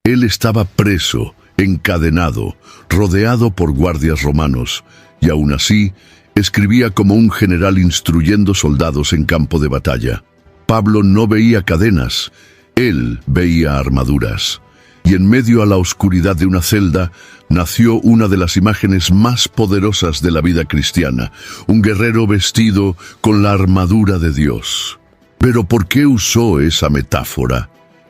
Él estaba preso, encadenado, rodeado por guardias romanos, y aún así escribía como un general instruyendo soldados en campo de batalla. Pablo no veía cadenas, él veía armaduras. Y en medio a la oscuridad de una celda nació una de las imágenes más poderosas de la vida cristiana, un guerrero vestido con la armadura de Dios. Pero ¿por qué usó esa metáfora?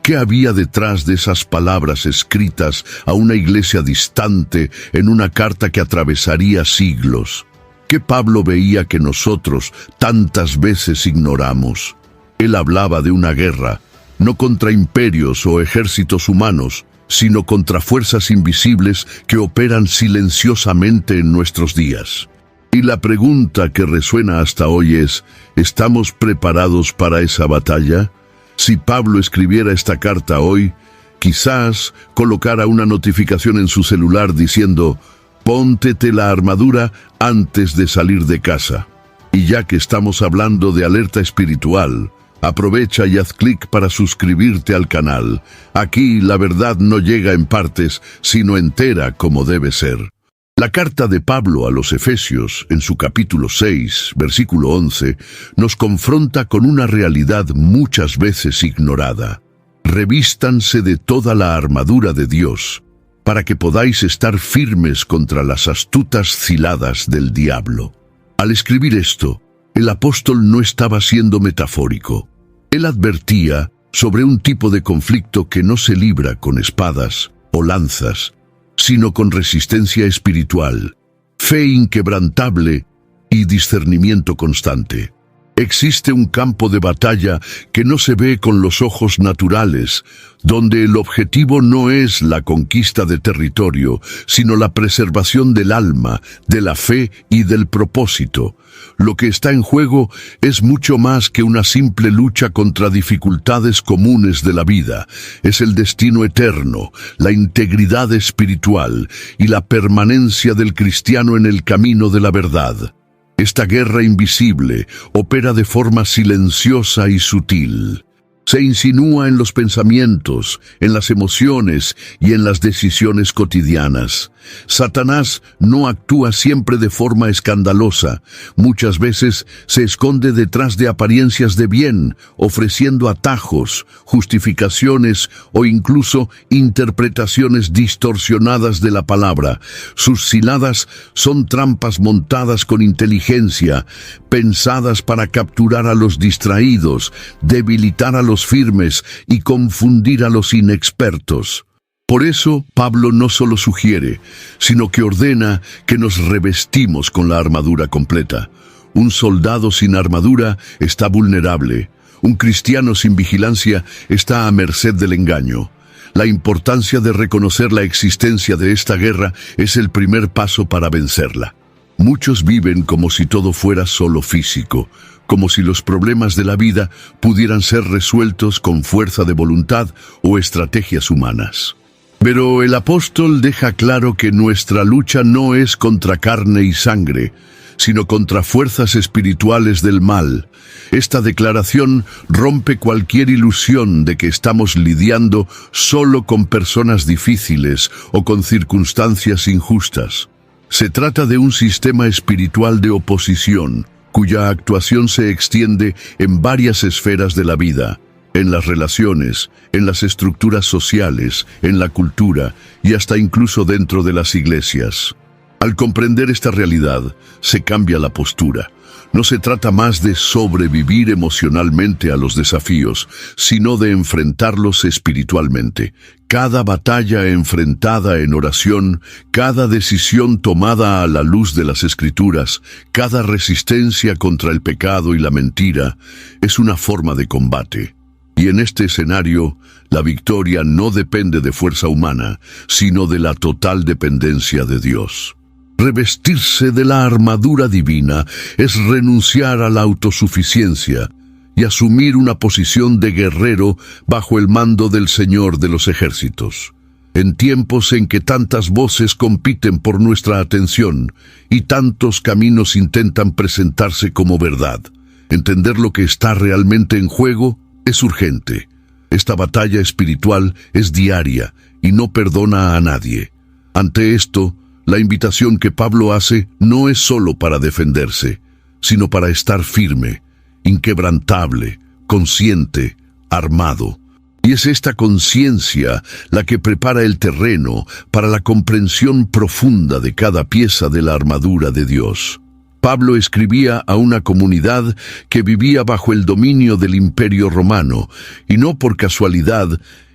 ¿Qué había detrás de esas palabras escritas a una iglesia distante en una carta que atravesaría siglos? ¿Qué Pablo veía que nosotros tantas veces ignoramos? Él hablaba de una guerra, no contra imperios o ejércitos humanos, sino contra fuerzas invisibles que operan silenciosamente en nuestros días. Y la pregunta que resuena hasta hoy es, ¿estamos preparados para esa batalla? Si Pablo escribiera esta carta hoy, quizás colocara una notificación en su celular diciendo, «Póntete la armadura antes de salir de casa». Y ya que estamos hablando de alerta espiritual, aprovecha y haz clic para suscribirte al canal. Aquí la verdad no llega en partes, sino entera como debe ser. La carta de Pablo a los Efesios, en su capítulo 6, versículo 11, nos confronta con una realidad muchas veces ignorada. Revístanse de toda la armadura de Dios, para que podáis estar firmes contra las astutas ciladas del diablo. Al escribir esto, el apóstol no estaba siendo metafórico. Él advertía sobre un tipo de conflicto que no se libra con espadas o lanzas, sino con resistencia espiritual, fe inquebrantable y discernimiento constante. Existe un campo de batalla que no se ve con los ojos naturales, donde el objetivo no es la conquista de territorio, sino la preservación del alma, de la fe y del propósito. Lo que está en juego es mucho más que una simple lucha contra dificultades comunes de la vida. Es el destino eterno, la integridad espiritual y la permanencia del cristiano en el camino de la verdad. Esta guerra invisible opera de forma silenciosa y sutil. Se insinúa en los pensamientos, en las emociones y en las decisiones cotidianas. Satanás no actúa siempre de forma escandalosa. Muchas veces se esconde detrás de apariencias de bien, ofreciendo atajos, justificaciones o incluso interpretaciones distorsionadas de la palabra. Sus ciladas son trampas montadas con inteligencia, pensadas para capturar a los distraídos, debilitar a los firmes y confundir a los inexpertos. Por eso, Pablo no solo sugiere, sino que ordena que nos revestimos con la armadura completa. Un soldado sin armadura está vulnerable. Un cristiano sin vigilancia está a merced del engaño. La importancia de reconocer la existencia de esta guerra es el primer paso para vencerla. Muchos viven como si todo fuera solo físico, como si los problemas de la vida pudieran ser resueltos con fuerza de voluntad o estrategias humanas. Pero el apóstol deja claro que nuestra lucha no es contra carne y sangre, sino contra fuerzas espirituales del mal. Esta declaración rompe cualquier ilusión de que estamos lidiando solo con personas difíciles o con circunstancias injustas. Se trata de un sistema espiritual de oposición, cuya actuación se extiende en varias esferas de la vida, en las relaciones, en las estructuras sociales, en la cultura y hasta incluso dentro de las iglesias. Al comprender esta realidad, se cambia la postura. No se trata más de sobrevivir emocionalmente a los desafíos, sino de enfrentarlos espiritualmente. Cada batalla enfrentada en oración, cada decisión tomada a la luz de las Escrituras, cada resistencia contra el pecado y la mentira, es una forma de combate. Y en este escenario, la victoria no depende de fuerza humana, sino de la total dependencia de Dios. Revestirse de la armadura divina es renunciar a la autosuficiencia y asumir una posición de guerrero bajo el mando del Señor de los ejércitos. En tiempos en que tantas voces compiten por nuestra atención y tantos caminos intentan presentarse como verdad, entender lo que está realmente en juego es urgente. Esta batalla espiritual es diaria, y no perdona a nadie. Ante esto, la invitación que Pablo hace no es solo para defenderse, sino para estar firme, inquebrantable, consciente, armado. Y es esta conciencia la que prepara el terreno para la comprensión profunda de cada pieza de la armadura de Dios. Pablo escribía a una comunidad que vivía bajo el dominio del Imperio Romano, y no por casualidad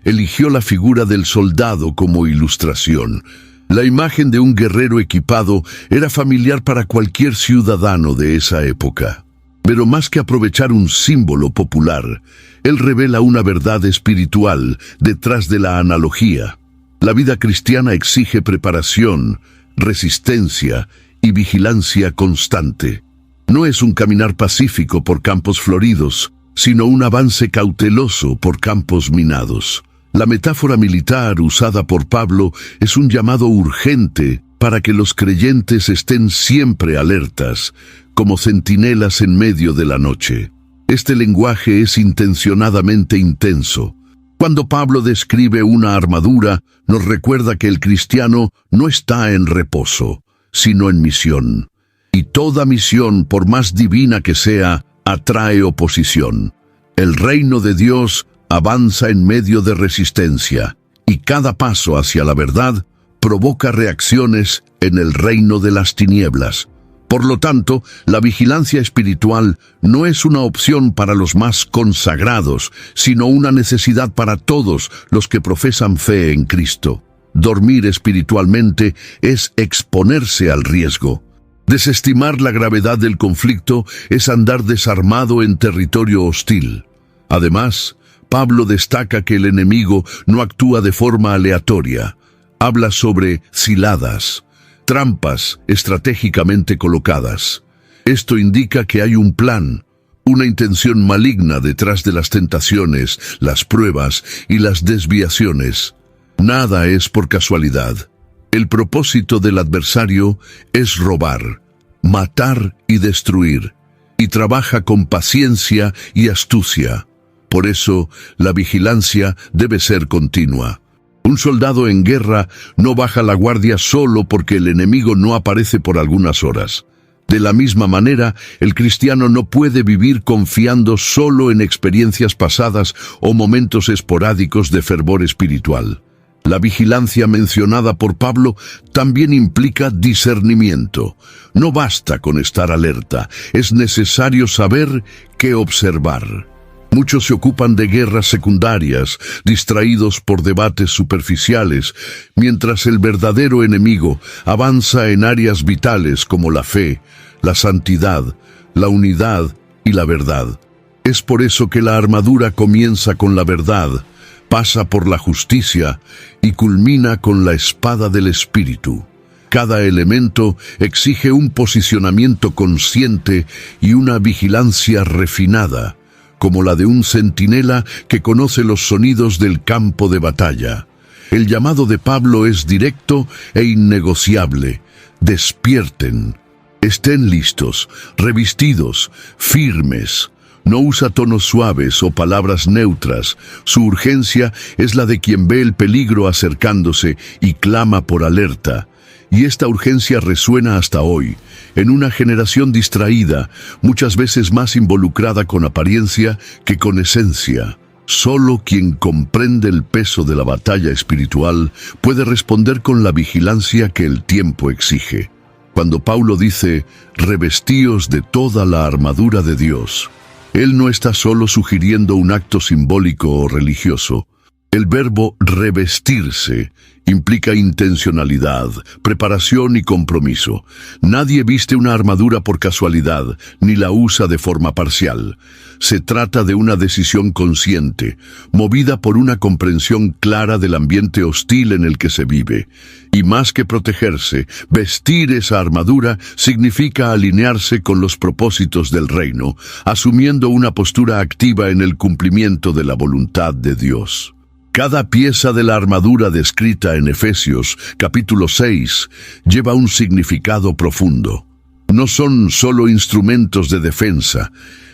eligió la figura del soldado como ilustración. La imagen de un guerrero equipado era familiar para cualquier ciudadano de esa época. Pero más que aprovechar un símbolo popular, él revela una verdad espiritual detrás de la analogía. La vida cristiana exige preparación, resistencia y vigilancia constante. No es un caminar pacífico por campos floridos, sino un avance cauteloso por campos minados. La metáfora militar usada por Pablo es un llamado urgente para que los creyentes estén siempre alertas, como centinelas en medio de la noche. Este lenguaje es intencionadamente intenso. Cuando Pablo describe una armadura, nos recuerda que el cristiano no está en reposo, sino en misión. Y toda misión, por más divina que sea, atrae oposición. El reino de Dios avanza en medio de resistencia, y cada paso hacia la verdad provoca reacciones en el reino de las tinieblas. Por lo tanto, la vigilancia espiritual no es una opción para los más consagrados, sino una necesidad para todos los que profesan fe en Cristo. Dormir espiritualmente es exponerse al riesgo. Desestimar la gravedad del conflicto es andar desarmado en territorio hostil. Además, Pablo destaca que el enemigo no actúa de forma aleatoria. Habla sobre ciladas, trampas estratégicamente colocadas. Esto indica que hay un plan, una intención maligna detrás de las tentaciones, las pruebas y las desviaciones. Nada es por casualidad. El propósito del adversario es robar, matar y destruir, y trabaja con paciencia y astucia. Por eso, la vigilancia debe ser continua. Un soldado en guerra no baja la guardia solo porque el enemigo no aparece por algunas horas. De la misma manera, el cristiano no puede vivir confiando solo en experiencias pasadas o momentos esporádicos de fervor espiritual. La vigilancia mencionada por Pablo también implica discernimiento. No basta con estar alerta, es necesario saber qué observar. Muchos se ocupan de guerras secundarias, distraídos por debates superficiales, mientras el verdadero enemigo avanza en áreas vitales como la fe, la santidad, la unidad y la verdad. Es por eso que la armadura comienza con la verdad, pasa por la justicia y culmina con la espada del Espíritu. Cada elemento exige un posicionamiento consciente y una vigilancia refinada, como la de un centinela que conoce los sonidos del campo de batalla. El llamado de Pablo es directo e innegociable. Despierten, estén listos, revestidos, firmes. No usa tonos suaves o palabras neutras. Su urgencia es la de quien ve el peligro acercándose y clama por alerta. Y esta urgencia resuena hasta hoy, en una generación distraída, muchas veces más involucrada con apariencia que con esencia. Solo quien comprende el peso de la batalla espiritual puede responder con la vigilancia que el tiempo exige. Cuando Pablo dice, revestíos de toda la armadura de Dios, él no está solo sugiriendo un acto simbólico o religioso. El verbo revestirse implica intencionalidad, preparación y compromiso. Nadie viste una armadura por casualidad, ni la usa de forma parcial. Se trata de una decisión consciente, movida por una comprensión clara del ambiente hostil en el que se vive. Y más que protegerse, vestir esa armadura significa alinearse con los propósitos del reino, asumiendo una postura activa en el cumplimiento de la voluntad de Dios. Cada pieza de la armadura descrita en Efesios, capítulo 6, lleva un significado profundo. No son solo instrumentos de defensa,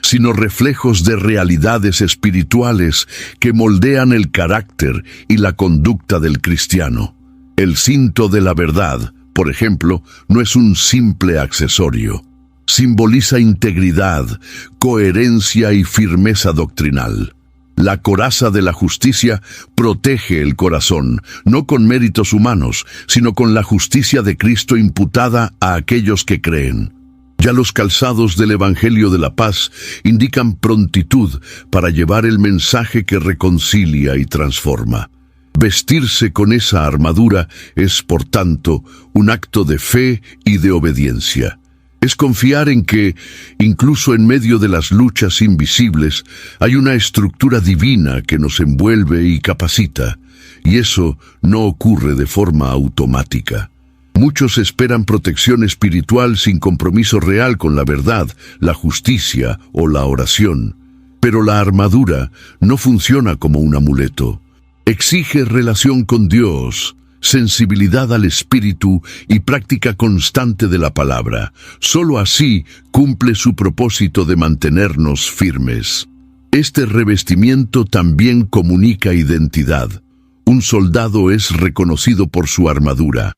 sino reflejos de realidades espirituales que moldean el carácter y la conducta del cristiano. El cinto de la verdad, por ejemplo, no es un simple accesorio. Simboliza integridad, coherencia y firmeza doctrinal. La coraza de la justicia protege el corazón, no con méritos humanos, sino con la justicia de Cristo imputada a aquellos que creen. Ya los calzados del Evangelio de la Paz indican prontitud para llevar el mensaje que reconcilia y transforma. Vestirse con esa armadura es, por tanto, un acto de fe y de obediencia. Es confiar en que, incluso en medio de las luchas invisibles, hay una estructura divina que nos envuelve y capacita, y eso no ocurre de forma automática. Muchos esperan protección espiritual sin compromiso real con la verdad, la justicia o la oración. Pero la armadura no funciona como un amuleto. Exige relación con Dios, sensibilidad al Espíritu y práctica constante de la palabra. Solo así cumple su propósito de mantenernos firmes. Este revestimiento también comunica identidad. Un soldado es reconocido por su armadura.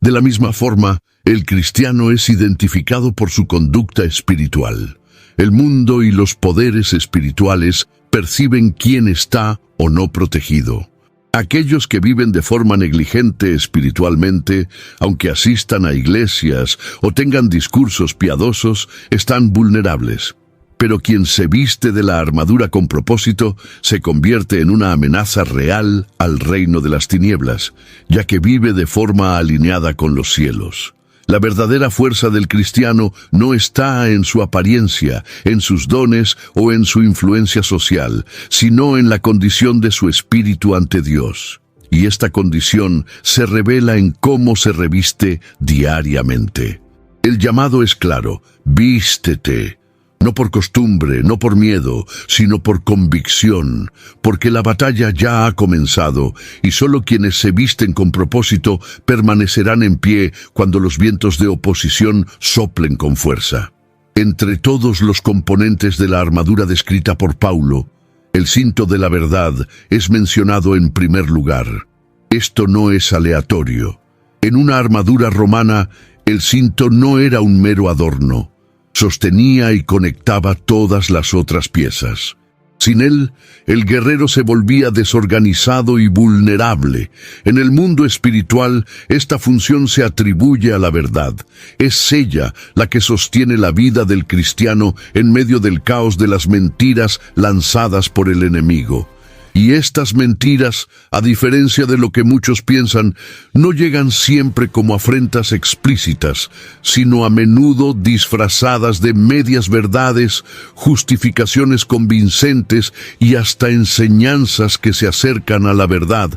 De la misma forma, el cristiano es identificado por su conducta espiritual. El mundo y los poderes espirituales perciben quién está o no protegido. Aquellos que viven de forma negligente espiritualmente, aunque asistan a iglesias o tengan discursos piadosos, están vulnerables. Pero quien se viste de la armadura con propósito se convierte en una amenaza real al reino de las tinieblas, ya que vive de forma alineada con los cielos. La verdadera fuerza del cristiano no está en su apariencia, en sus dones o en su influencia social, sino en la condición de su espíritu ante Dios. Y esta condición se revela en cómo se reviste diariamente. El llamado es claro: vístete. No por costumbre, no por miedo, sino por convicción, porque la batalla ya ha comenzado, y solo quienes se visten con propósito permanecerán en pie cuando los vientos de oposición soplen con fuerza. Entre todos los componentes de la armadura descrita por Paulo, el cinto de la verdad es mencionado en primer lugar. Esto no es aleatorio. En una armadura romana, el cinto no era un mero adorno. Sostenía y conectaba todas las otras piezas. Sin él, el guerrero se volvía desorganizado y vulnerable. En el mundo espiritual, esta función se atribuye a la verdad. Es ella la que sostiene la vida del cristiano en medio del caos de las mentiras lanzadas por el enemigo. Y estas mentiras, a diferencia de lo que muchos piensan, no llegan siempre como afrentas explícitas, sino a menudo disfrazadas de medias verdades, justificaciones convincentes y hasta enseñanzas que se acercan a la verdad,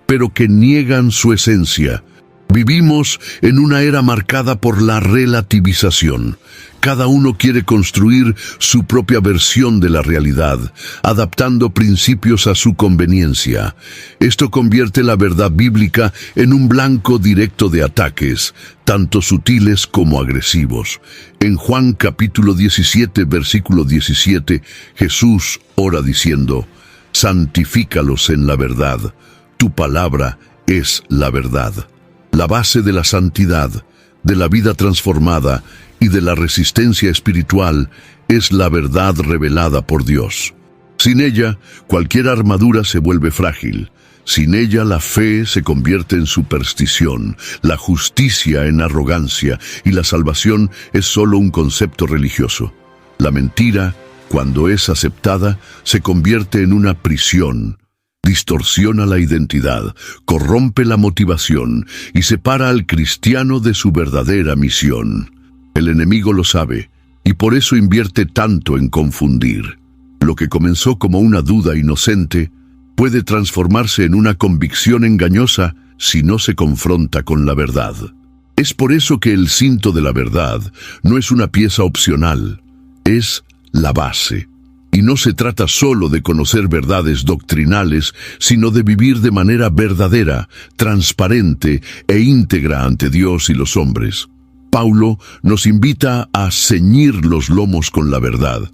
pero que niegan su esencia. Vivimos en una era marcada por la relativización. Cada uno quiere construir su propia versión de la realidad, adaptando principios a su conveniencia. Esto convierte la verdad bíblica en un blanco directo de ataques, tanto sutiles como agresivos. En Juan capítulo 17, versículo 17, Jesús ora diciendo: «Santifícalos en la verdad, tu palabra es la verdad». La base de la santidad, de la vida transformada y de la resistencia espiritual es la verdad revelada por Dios. Sin ella, cualquier armadura se vuelve frágil. Sin ella, la fe se convierte en superstición, la justicia en arrogancia y la salvación es solo un concepto religioso. La mentira, cuando es aceptada, se convierte en una prisión. Distorsiona la identidad, corrompe la motivación y separa al cristiano de su verdadera misión. El enemigo lo sabe y por eso invierte tanto en confundir. Lo que comenzó como una duda inocente puede transformarse en una convicción engañosa si no se confronta con la verdad. Es por eso que el cinto de la verdad no es una pieza opcional, es la base. Y no se trata solo de conocer verdades doctrinales, sino de vivir de manera verdadera, transparente e íntegra ante Dios y los hombres. Paulo nos invita a ceñir los lomos con la verdad.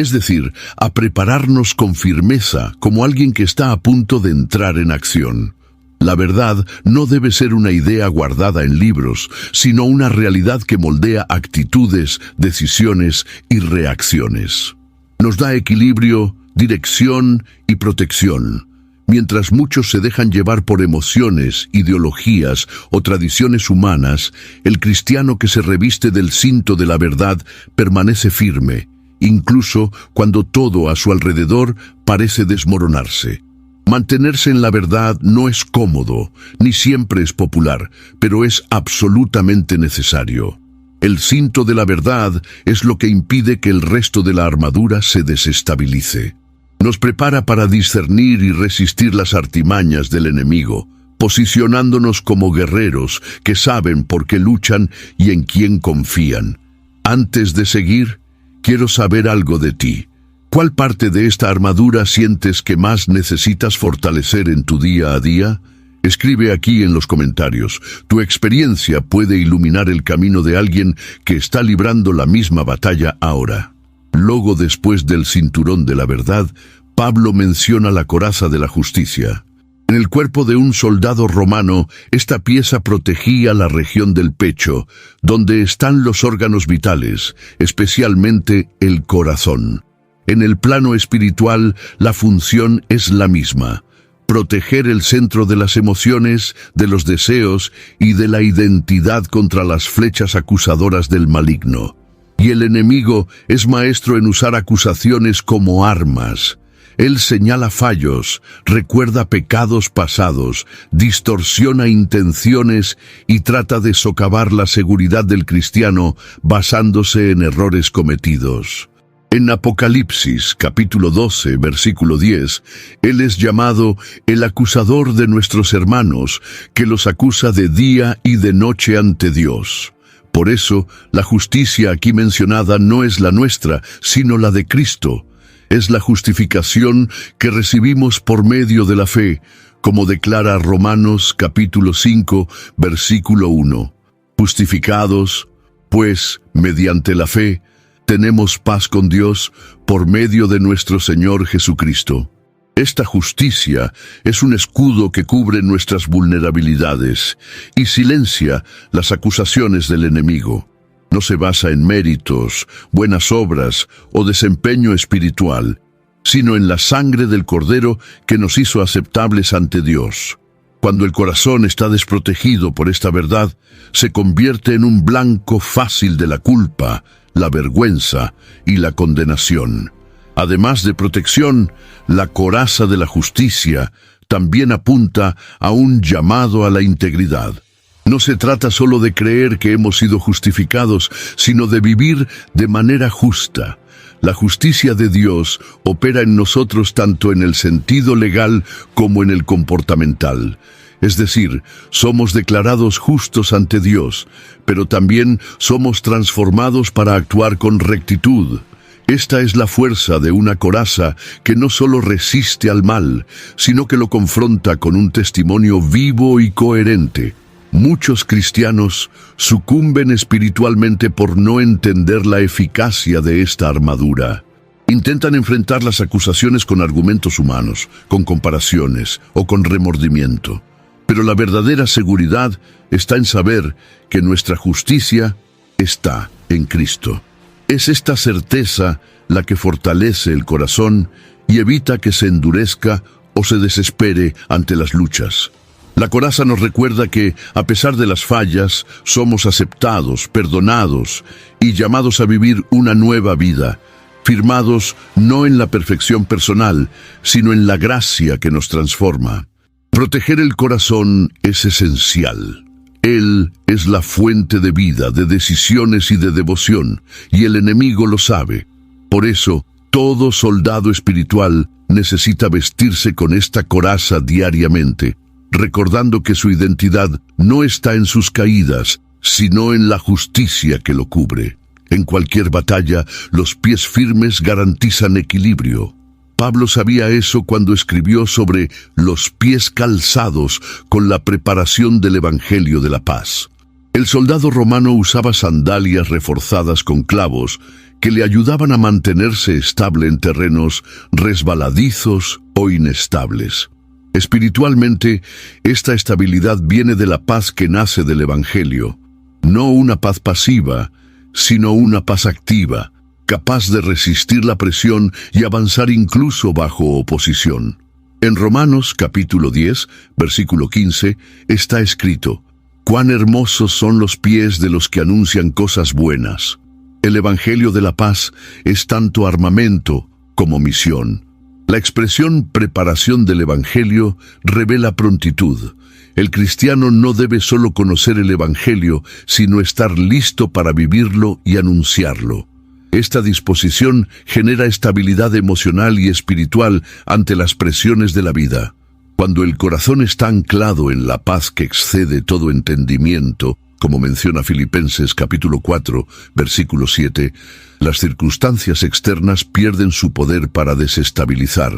es decir, a prepararnos con firmeza como alguien que está a punto de entrar en acción. La verdad no debe ser una idea guardada en libros, sino una realidad que moldea actitudes, decisiones y reacciones. Nos da equilibrio, dirección y protección. Mientras muchos se dejan llevar por emociones, ideologías o tradiciones humanas, el cristiano que se reviste del cinto de la verdad permanece firme, incluso cuando todo a su alrededor parece desmoronarse. Mantenerse en la verdad no es cómodo, ni siempre es popular, pero es absolutamente necesario. El cinto de la verdad es lo que impide que el resto de la armadura se desestabilice. Nos prepara para discernir y resistir las artimañas del enemigo, posicionándonos como guerreros que saben por qué luchan y en quién confían. Antes de seguir, quiero saber algo de ti. ¿Cuál parte de esta armadura sientes que más necesitas fortalecer en tu día a día? Escribe aquí en los comentarios. Tu experiencia puede iluminar el camino de alguien que está librando la misma batalla ahora. Luego, después del cinturón de la verdad, Pablo menciona la coraza de la justicia. En el cuerpo de un soldado romano, esta pieza protegía la región del pecho, donde están los órganos vitales, especialmente el corazón. En el plano espiritual, la función es la misma: proteger el centro de las emociones, de los deseos y de la identidad contra las flechas acusadoras del maligno. Y el enemigo es maestro en usar acusaciones como armas. Él señala fallos, recuerda pecados pasados, distorsiona intenciones y trata de socavar la seguridad del cristiano basándose en errores cometidos. En Apocalipsis, capítulo 12, versículo 10, Él es llamado el acusador de nuestros hermanos, que los acusa de día y de noche ante Dios. Por eso, la justicia aquí mencionada no es la nuestra, sino la de Cristo. Es la justificación que recibimos por medio de la fe, como declara Romanos, capítulo 5, versículo 1. Justificados, pues, mediante la fe, tenemos paz con Dios por medio de nuestro Señor Jesucristo. Esta justicia es un escudo que cubre nuestras vulnerabilidades y silencia las acusaciones del enemigo. No se basa en méritos, buenas obras o desempeño espiritual, sino en la sangre del Cordero que nos hizo aceptables ante Dios. Cuando el corazón está desprotegido por esta verdad, se convierte en un blanco fácil de la culpa, la vergüenza y la condenación. Además de protección, la coraza de la justicia también apunta a un llamado a la integridad. No se trata solo de creer que hemos sido justificados, sino de vivir de manera justa. La justicia de Dios opera en nosotros tanto en el sentido legal como en el comportamental. Es decir, somos declarados justos ante Dios, pero también somos transformados para actuar con rectitud. Esta es la fuerza de una coraza que no solo resiste al mal, sino que lo confronta con un testimonio vivo y coherente. Muchos cristianos sucumben espiritualmente por no entender la eficacia de esta armadura. Intentan enfrentar las acusaciones con argumentos humanos, con comparaciones o con remordimiento. Pero la verdadera seguridad está en saber que nuestra justicia está en Cristo. Es esta certeza la que fortalece el corazón y evita que se endurezca o se desespere ante las luchas. La coraza nos recuerda que, a pesar de las fallas, somos aceptados, perdonados y llamados a vivir una nueva vida, firmados no en la perfección personal, sino en la gracia que nos transforma. Proteger el corazón es esencial. Él es la fuente de vida, de decisiones y de devoción, y el enemigo lo sabe. Por eso, todo soldado espiritual necesita vestirse con esta coraza diariamente, recordando que su identidad no está en sus caídas, sino en la justicia que lo cubre. En cualquier batalla, los pies firmes garantizan equilibrio. Pablo sabía eso cuando escribió sobre los pies calzados con la preparación del Evangelio de la paz. El soldado romano usaba sandalias reforzadas con clavos que le ayudaban a mantenerse estable en terrenos resbaladizos o inestables. Espiritualmente, esta estabilidad viene de la paz que nace del Evangelio, no una paz pasiva, sino una paz activa, capaz de resistir la presión y avanzar incluso bajo oposición. En Romanos capítulo 10, versículo 15, está escrito: «Cuán hermosos son los pies de los que anuncian cosas buenas». El Evangelio de la paz es tanto armamento como misión. La expresión preparación del Evangelio revela prontitud. El cristiano no debe solo conocer el Evangelio, sino estar listo para vivirlo y anunciarlo. Esta disposición genera estabilidad emocional y espiritual ante las presiones de la vida. Cuando el corazón está anclado en la paz que excede todo entendimiento, como menciona Filipenses capítulo 4, versículo 7, las circunstancias externas pierden su poder para desestabilizar.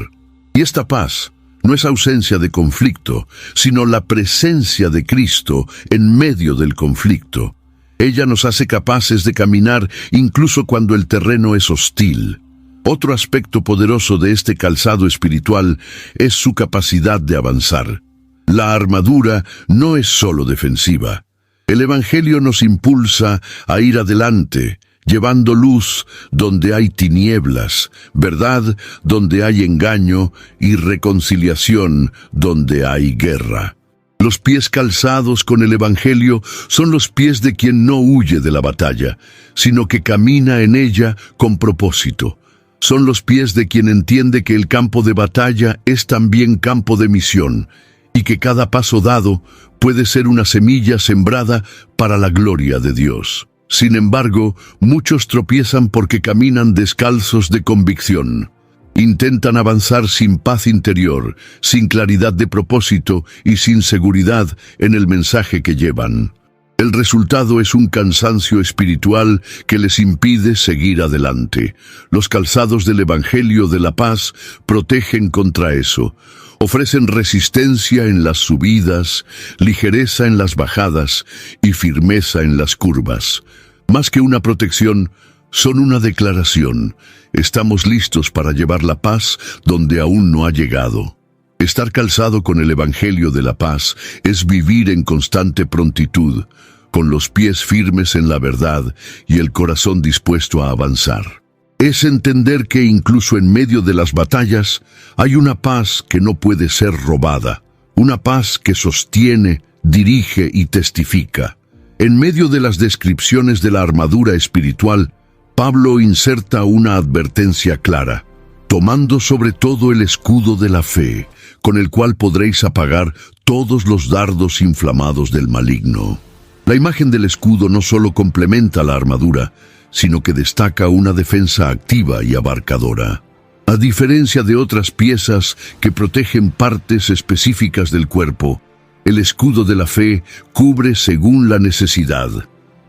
Y esta paz no es ausencia de conflicto, sino la presencia de Cristo en medio del conflicto. Ella nos hace capaces de caminar incluso cuando el terreno es hostil. Otro aspecto poderoso de este calzado espiritual es su capacidad de avanzar. La armadura no es solo defensiva. El Evangelio nos impulsa a ir adelante, llevando luz donde hay tinieblas, verdad donde hay engaño y reconciliación donde hay guerra. Los pies calzados con el Evangelio son los pies de quien no huye de la batalla, sino que camina en ella con propósito. Son los pies de quien entiende que el campo de batalla es también campo de misión, y que cada paso dado puede ser una semilla sembrada para la gloria de Dios. Sin embargo, muchos tropiezan porque caminan descalzos de convicción. Intentan avanzar sin paz interior, sin claridad de propósito y sin seguridad en el mensaje que llevan. El resultado es un cansancio espiritual que les impide seguir adelante. Los calzados del Evangelio de la paz protegen contra eso. Ofrecen resistencia en las subidas, ligereza en las bajadas y firmeza en las curvas. Más que una protección, son una declaración. Estamos listos para llevar la paz donde aún no ha llegado. Estar calzado con el Evangelio de la paz es vivir en constante prontitud, con los pies firmes en la verdad y el corazón dispuesto a avanzar. Es entender que incluso en medio de las batallas hay una paz que no puede ser robada, una paz que sostiene, dirige y testifica. En medio de las descripciones de la armadura espiritual, Pablo inserta una advertencia clara: tomando sobre todo el escudo de la fe, con el cual podréis apagar todos los dardos inflamados del maligno. La imagen del escudo no solo complementa la armadura, sino que destaca una defensa activa y abarcadora. A diferencia de otras piezas que protegen partes específicas del cuerpo, el escudo de la fe cubre según la necesidad.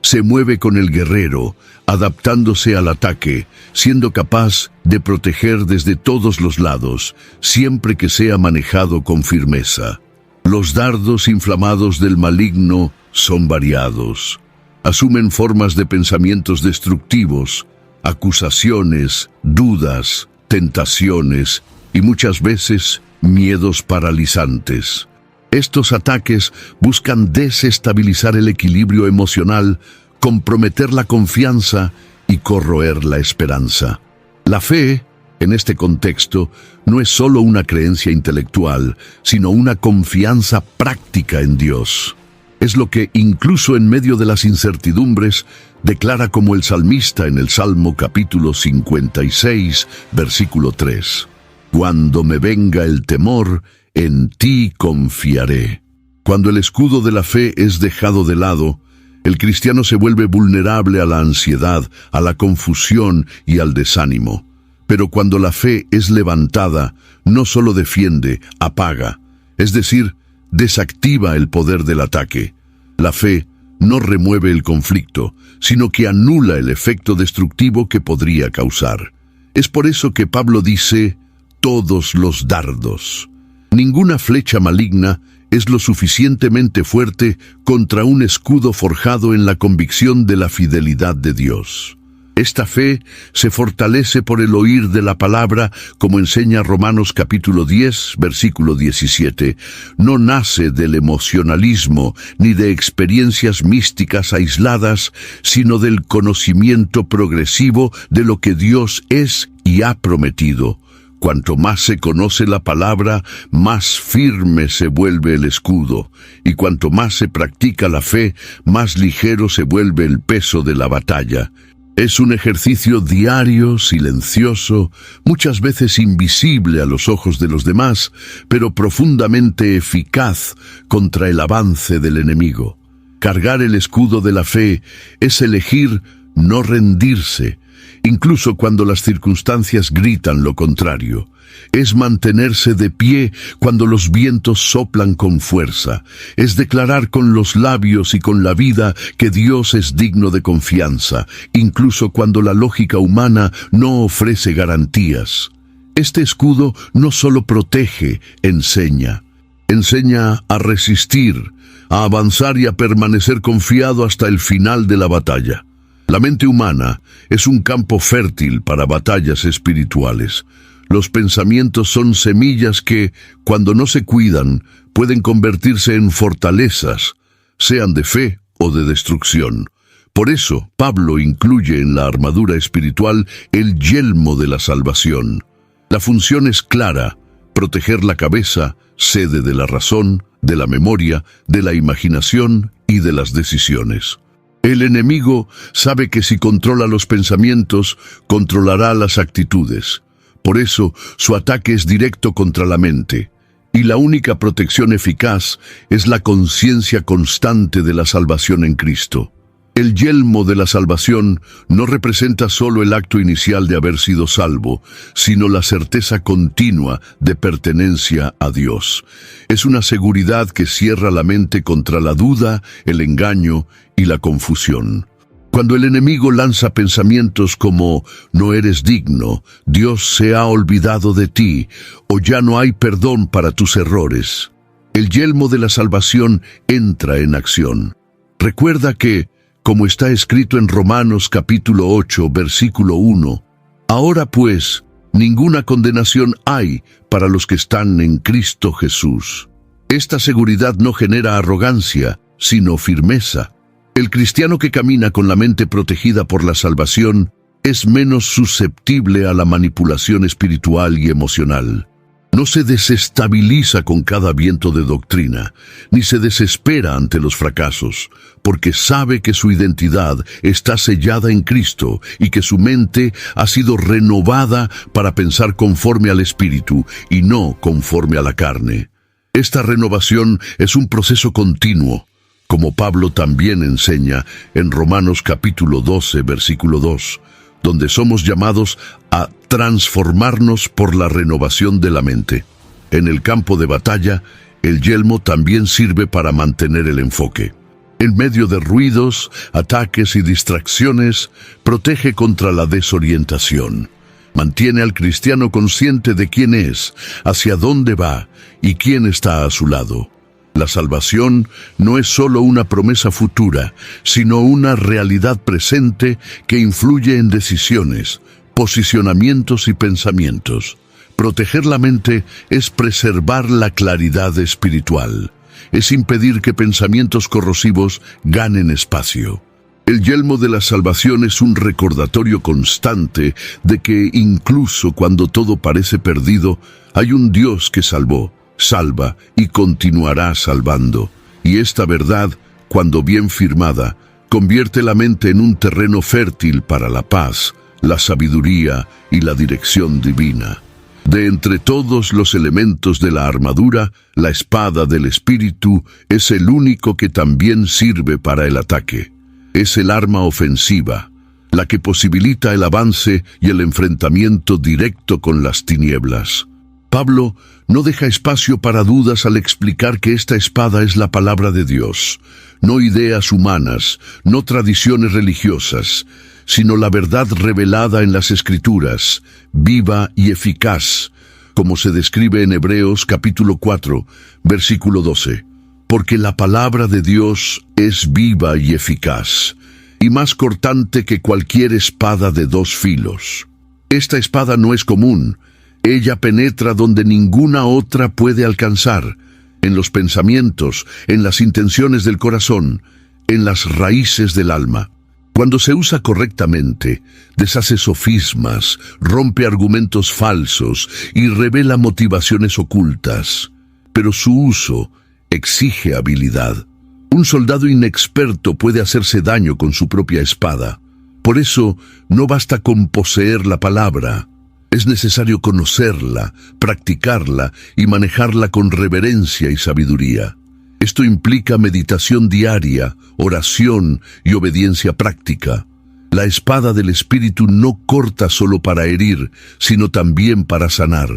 Se mueve con el guerrero, adaptándose al ataque, siendo capaz de proteger desde todos los lados, siempre que sea manejado con firmeza. Los dardos inflamados del maligno son variados. Asumen formas de pensamientos destructivos, acusaciones, dudas, tentaciones y muchas veces miedos paralizantes. Estos ataques buscan desestabilizar el equilibrio emocional, comprometer la confianza y corroer la esperanza. La fe, en este contexto, no es solo una creencia intelectual, sino una confianza práctica en Dios. Es lo que, incluso en medio de las incertidumbres, declara como el salmista en el Salmo capítulo 56, versículo 3. Cuando me venga el temor, en ti confiaré. Cuando el escudo de la fe es dejado de lado, el cristiano se vuelve vulnerable a la ansiedad, a la confusión y al desánimo. Pero cuando la fe es levantada, no solo defiende, apaga, es decir, desactiva el poder del ataque. La fe no remueve el conflicto, sino que anula el efecto destructivo que podría causar. Es por eso que Pablo dice, todos los dardos. Ninguna flecha maligna es lo suficientemente fuerte contra un escudo forjado en la convicción de la fidelidad de Dios. Esta fe se fortalece por el oír de la palabra, como enseña Romanos capítulo 10, versículo 17. No nace del emocionalismo ni de experiencias místicas aisladas, sino del conocimiento progresivo de lo que Dios es y ha prometido. Cuanto más se conoce la palabra, más firme se vuelve el escudo, y cuanto más se practica la fe, más ligero se vuelve el peso de la batalla. Es un ejercicio diario, silencioso, muchas veces invisible a los ojos de los demás, pero profundamente eficaz contra el avance del enemigo. Cargar el escudo de la fe es elegir no rendirse, incluso cuando las circunstancias gritan lo contrario. Es mantenerse de pie cuando los vientos soplan con fuerza. Es declarar con los labios y con la vida que Dios es digno de confianza, incluso cuando la lógica humana no ofrece garantías. Este escudo no solo protege, enseña. Enseña a resistir, a avanzar y a permanecer confiado hasta el final de la batalla. La mente humana es un campo fértil para batallas espirituales. Los pensamientos son semillas que, cuando no se cuidan, pueden convertirse en fortalezas, sean de fe o de destrucción. Por eso, Pablo incluye en la armadura espiritual el yelmo de la salvación. La función es clara: proteger la cabeza, sede de la razón, de la memoria, de la imaginación y de las decisiones. El enemigo sabe que si controla los pensamientos, controlará las actitudes. Por eso, su ataque es directo contra la mente, y la única protección eficaz es la conciencia constante de la salvación en Cristo. El yelmo de la salvación no representa solo el acto inicial de haber sido salvo, sino la certeza continua de pertenencia a Dios. Es una seguridad que cierra la mente contra la duda, el engaño y la confusión. Cuando el enemigo lanza pensamientos como «no eres digno», «Dios se ha olvidado de ti» o «ya no hay perdón para tus errores», el yelmo de la salvación entra en acción. Recuerda que, como está escrito en Romanos capítulo 8, versículo 1, «Ahora pues, ninguna condenación hay para los que están en Cristo Jesús». Esta seguridad no genera arrogancia, sino firmeza. El cristiano que camina con la mente protegida por la salvación es menos susceptible a la manipulación espiritual y emocional. No se desestabiliza con cada viento de doctrina, ni se desespera ante los fracasos, porque sabe que su identidad está sellada en Cristo y que su mente ha sido renovada para pensar conforme al Espíritu y no conforme a la carne. Esta renovación es un proceso continuo, como Pablo también enseña en Romanos capítulo 12, versículo 2, donde somos llamados a transformarnos por la renovación de la mente. En el campo de batalla, el yelmo también sirve para mantener el enfoque. En medio de ruidos, ataques y distracciones, protege contra la desorientación. Mantiene al cristiano consciente de quién es, hacia dónde va y quién está a su lado. La salvación no es solo una promesa futura, sino una realidad presente que influye en decisiones, posicionamientos y pensamientos. Proteger la mente es preservar la claridad espiritual. Es impedir que pensamientos corrosivos ganen espacio. El yelmo de la salvación es un recordatorio constante de que incluso cuando todo parece perdido, hay un Dios que salvó, salva y continuará salvando. Y esta verdad, cuando bien firmada, convierte la mente en un terreno fértil para la paz, la sabiduría y la dirección divina. De entre todos los elementos de la armadura, la espada del Espíritu es el único que también sirve para el ataque. Es el arma ofensiva, la que posibilita el avance y el enfrentamiento directo con las tinieblas. Pablo no deja espacio para dudas al explicar que esta espada es la palabra de Dios, no ideas humanas, no tradiciones religiosas, sino la verdad revelada en las Escrituras, viva y eficaz, como se describe en Hebreos capítulo 4, versículo 12. Porque la palabra de Dios es viva y eficaz. y más cortante que cualquier espada de dos filos. Esta espada no es común. Ella penetra donde ninguna otra puede alcanzar, en los pensamientos, en las intenciones del corazón, en las raíces del alma. Cuando se usa correctamente, deshace sofismas, rompe argumentos falsos y revela motivaciones ocultas. Pero su uso exige habilidad. Un soldado inexperto puede hacerse daño con su propia espada. Por eso, no basta con poseer la palabra. Es necesario conocerla, practicarla y manejarla con reverencia y sabiduría. Esto implica meditación diaria, oración y obediencia práctica. La espada del Espíritu no corta solo para herir, sino también para sanar.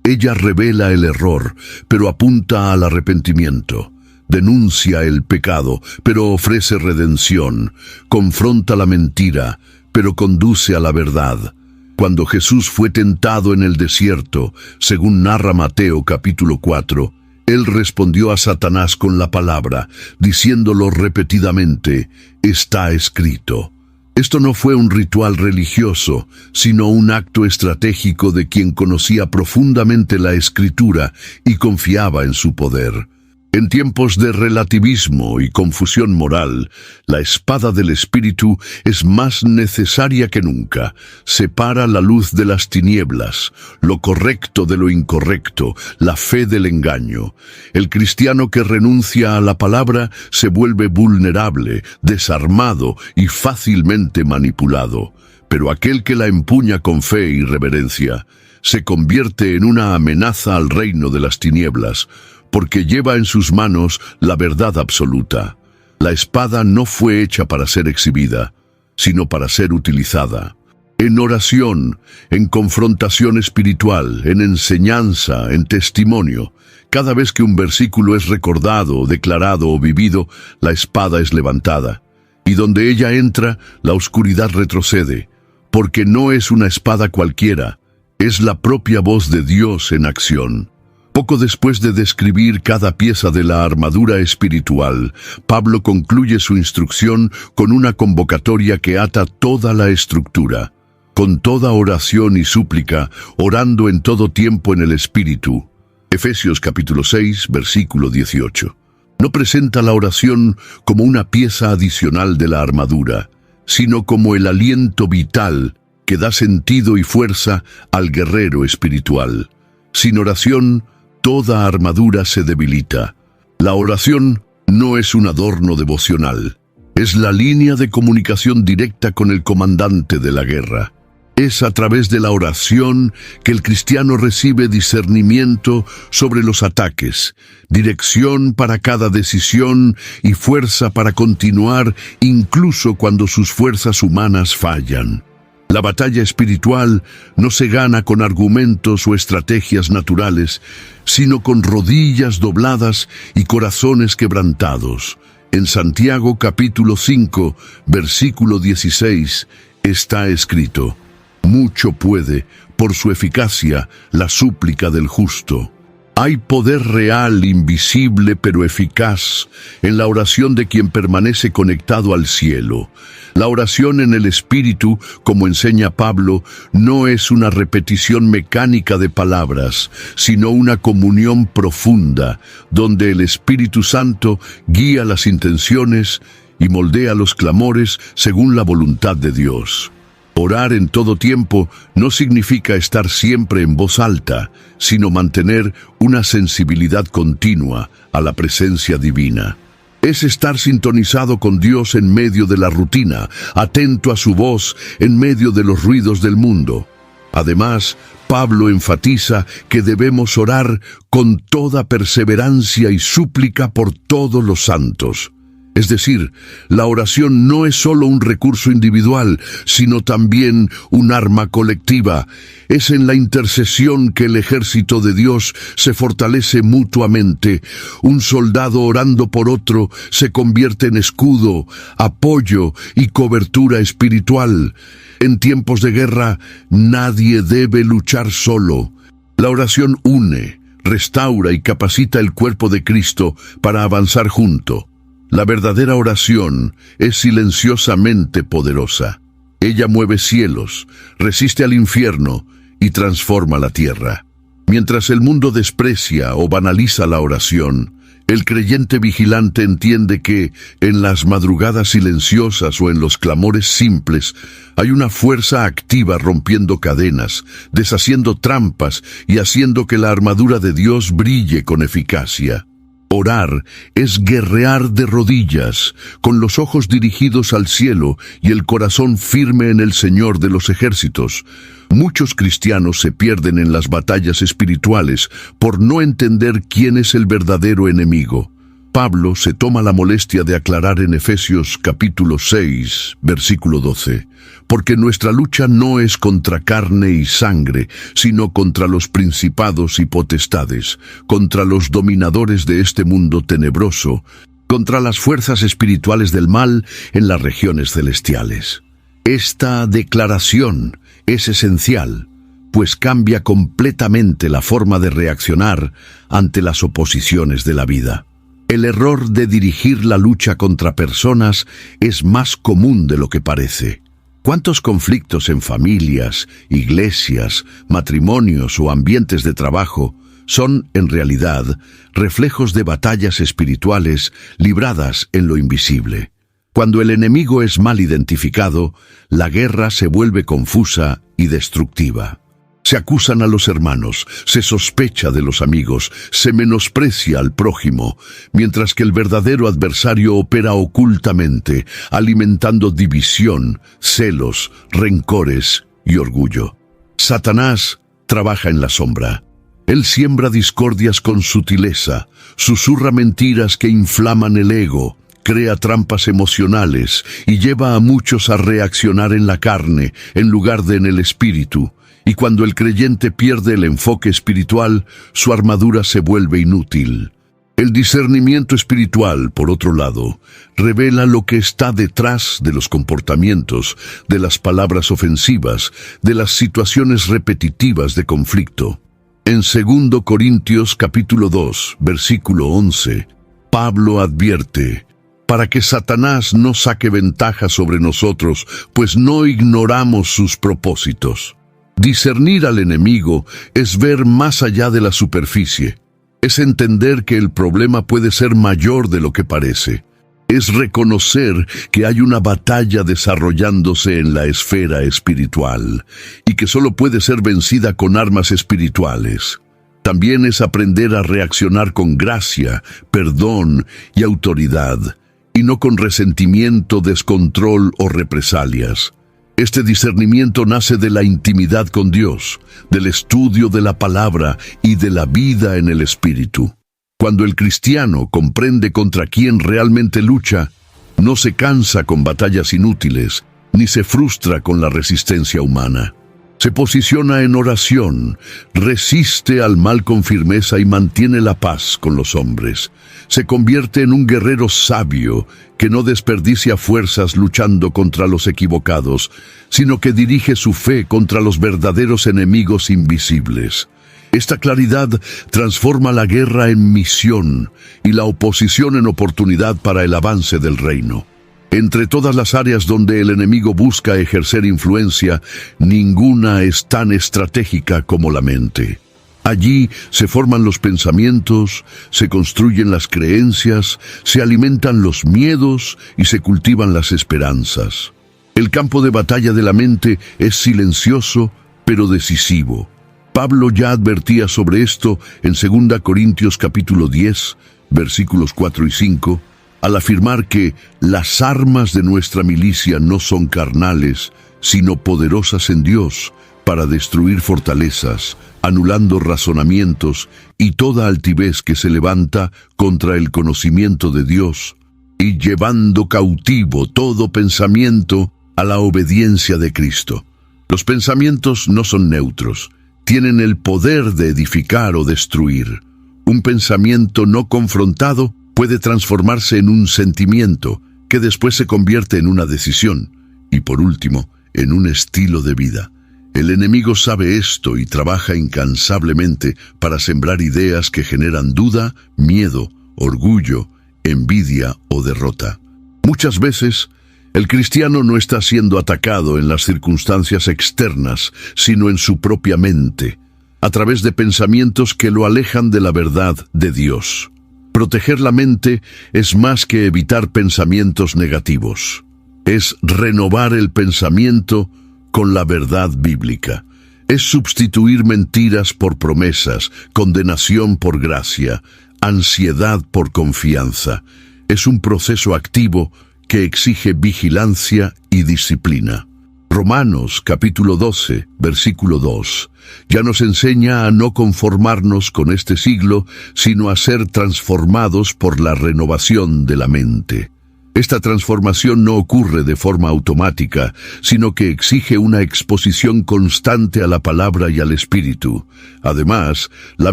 Ella revela el error, pero apunta al arrepentimiento. Denuncia el pecado, pero ofrece redención. Confronta la mentira, pero conduce a la verdad. Cuando Jesús fue tentado en el desierto, según narra Mateo capítulo 4, Él respondió a Satanás con la palabra, diciéndolo repetidamente: está escrito. Esto no fue un ritual religioso, sino un acto estratégico de quien conocía profundamente la Escritura y confiaba en su poder. En tiempos de relativismo y confusión moral, la espada del Espíritu es más necesaria que nunca. Separa la luz de las tinieblas, lo correcto de lo incorrecto, la fe del engaño. El cristiano que renuncia a la palabra se vuelve vulnerable, desarmado y fácilmente manipulado. Pero aquel que la empuña con fe y reverencia se convierte en una amenaza al reino de las tinieblas, porque lleva en sus manos la verdad absoluta. La espada no fue hecha para ser exhibida, sino para ser utilizada. En oración, en confrontación espiritual, en enseñanza, en testimonio, cada vez que un versículo es recordado, declarado o vivido, la espada es levantada. Y donde ella entra, la oscuridad retrocede, porque no es una espada cualquiera, es la propia voz de Dios en acción. Poco después de describir cada pieza de la armadura espiritual, Pablo concluye su instrucción con una convocatoria que ata toda la estructura. Con toda oración y súplica, orando en todo tiempo en el Espíritu. Efesios capítulo 6, versículo 18. No presenta la oración como una pieza adicional de la armadura, sino como el aliento vital que da sentido y fuerza al guerrero espiritual. Sin oración, toda armadura se debilita. La oración no es un adorno devocional. Es la línea de comunicación directa con el comandante de la guerra. Es a través de la oración que el cristiano recibe discernimiento sobre los ataques, dirección para cada decisión y fuerza para continuar incluso cuando sus fuerzas humanas fallan. La batalla espiritual no se gana con argumentos o estrategias naturales, sino con rodillas dobladas y corazones quebrantados. En Santiago capítulo 5, versículo 16, está escrito: mucho puede, por su eficacia, la súplica del justo. Hay poder real, invisible, pero eficaz, en la oración de quien permanece conectado al cielo. La oración en el Espíritu, como enseña Pablo, no es una repetición mecánica de palabras, sino una comunión profunda, donde el Espíritu Santo guía las intenciones y moldea los clamores según la voluntad de Dios. Orar en todo tiempo no significa estar siempre en voz alta, sino mantener una sensibilidad continua a la presencia divina. Es estar sintonizado con Dios en medio de la rutina, atento a su voz en medio de los ruidos del mundo. Además, Pablo enfatiza que debemos orar con toda perseverancia y súplica por todos los santos. Es decir, la oración no es solo un recurso individual, sino también un arma colectiva. Es en la intercesión que el ejército de Dios se fortalece mutuamente. Un soldado orando por otro se convierte en escudo, apoyo y cobertura espiritual. En tiempos de guerra, nadie debe luchar solo. La oración une, restaura y capacita el cuerpo de Cristo para avanzar junto. La verdadera oración es silenciosamente poderosa. Ella mueve cielos, resiste al infierno y transforma la tierra. Mientras el mundo desprecia o banaliza la oración, el creyente vigilante entiende que, en las madrugadas silenciosas o en los clamores simples, hay una fuerza activa rompiendo cadenas, deshaciendo trampas y haciendo que la armadura de Dios brille con eficacia. Orar es guerrear de rodillas, con los ojos dirigidos al cielo y el corazón firme en el Señor de los ejércitos. Muchos cristianos se pierden en las batallas espirituales por no entender quién es el verdadero enemigo. Pablo se toma la molestia de aclarar en Efesios capítulo 6, versículo 12, porque nuestra lucha no es contra carne y sangre, sino contra los principados y potestades, contra los dominadores de este mundo tenebroso, contra las fuerzas espirituales del mal en las regiones celestiales. Esta declaración es esencial, pues cambia completamente la forma de reaccionar ante las oposiciones de la vida. El error de dirigir la lucha contra personas es más común de lo que parece. ¿Cuántos conflictos en familias, iglesias, matrimonios o ambientes de trabajo son, en realidad, reflejos de batallas espirituales libradas en lo invisible? Cuando el enemigo es mal identificado, la guerra se vuelve confusa y destructiva. Se acusan a los hermanos, se sospecha de los amigos, se menosprecia al prójimo, mientras que el verdadero adversario opera ocultamente, alimentando división, celos, rencores y orgullo. Satanás trabaja en la sombra. Él siembra discordias con sutileza, susurra mentiras que inflaman el ego, crea trampas emocionales y lleva a muchos a reaccionar en la carne en lugar de en el espíritu. Y cuando el creyente pierde el enfoque espiritual, su armadura se vuelve inútil. El discernimiento espiritual, por otro lado, revela lo que está detrás de los comportamientos, de las palabras ofensivas, de las situaciones repetitivas de conflicto. En 2 Corintios capítulo 2, versículo 11, Pablo advierte: para que Satanás no saque ventaja sobre nosotros, pues no ignoramos sus propósitos. Discernir al enemigo es ver más allá de la superficie. Es entender que el problema puede ser mayor de lo que parece. Es reconocer que hay una batalla desarrollándose en la esfera espiritual y que solo puede ser vencida con armas espirituales. También es aprender a reaccionar con gracia, perdón y autoridad, y no con resentimiento, descontrol o represalias. Este discernimiento nace de la intimidad con Dios, del estudio de la palabra y de la vida en el Espíritu. Cuando el cristiano comprende contra quién realmente lucha, no se cansa con batallas inútiles, ni se frustra con la resistencia humana. Se posiciona en oración, resiste al mal con firmeza y mantiene la paz con los hombres. Se convierte en un guerrero sabio que no desperdicia fuerzas luchando contra los equivocados, sino que dirige su fe contra los verdaderos enemigos invisibles. Esta claridad transforma la guerra en misión y la oposición en oportunidad para el avance del reino. Entre todas las áreas donde el enemigo busca ejercer influencia, ninguna es tan estratégica como la mente. Allí se forman los pensamientos, se construyen las creencias, se alimentan los miedos y se cultivan las esperanzas. El campo de batalla de la mente es silencioso, pero decisivo. Pablo ya advertía sobre esto en 2 Corintios capítulo 10, versículos 4 y 5, al afirmar que las armas de nuestra milicia no son carnales, sino poderosas en Dios para destruir fortalezas, anulando razonamientos y toda altivez que se levanta contra el conocimiento de Dios, y llevando cautivo todo pensamiento a la obediencia de Cristo. Los pensamientos no son neutros, tienen el poder de edificar o destruir. Un pensamiento no confrontado puede transformarse en un sentimiento que después se convierte en una decisión y, por último, en un estilo de vida. El enemigo sabe esto y trabaja incansablemente para sembrar ideas que generan duda, miedo, orgullo envidia o derrota. Muchas veces, el cristiano no está siendo atacado en las circunstancias externas, sino en su propia mente, a través de pensamientos que lo alejan de la verdad de Dios. Proteger la mente es más que evitar pensamientos negativos. Es renovar el pensamiento con la verdad bíblica. Es sustituir mentiras por promesas, condenación por gracia, ansiedad por confianza. Es un proceso activo que exige vigilancia y disciplina. Romanos capítulo 12, versículo 2, ya nos enseña a no conformarnos con este siglo, sino a ser transformados por la renovación de la mente. Esta transformación no ocurre de forma automática, sino que exige una exposición constante a la palabra y al Espíritu. Además, la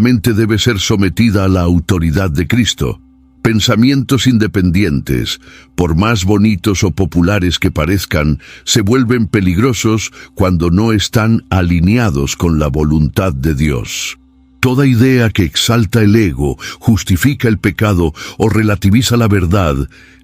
mente debe ser sometida a la autoridad de Cristo. Pensamientos independientes, por más bonitos o populares que parezcan, se vuelven peligrosos cuando no están alineados con la voluntad de Dios. Toda idea que exalta el ego, justifica el pecado o relativiza la verdad,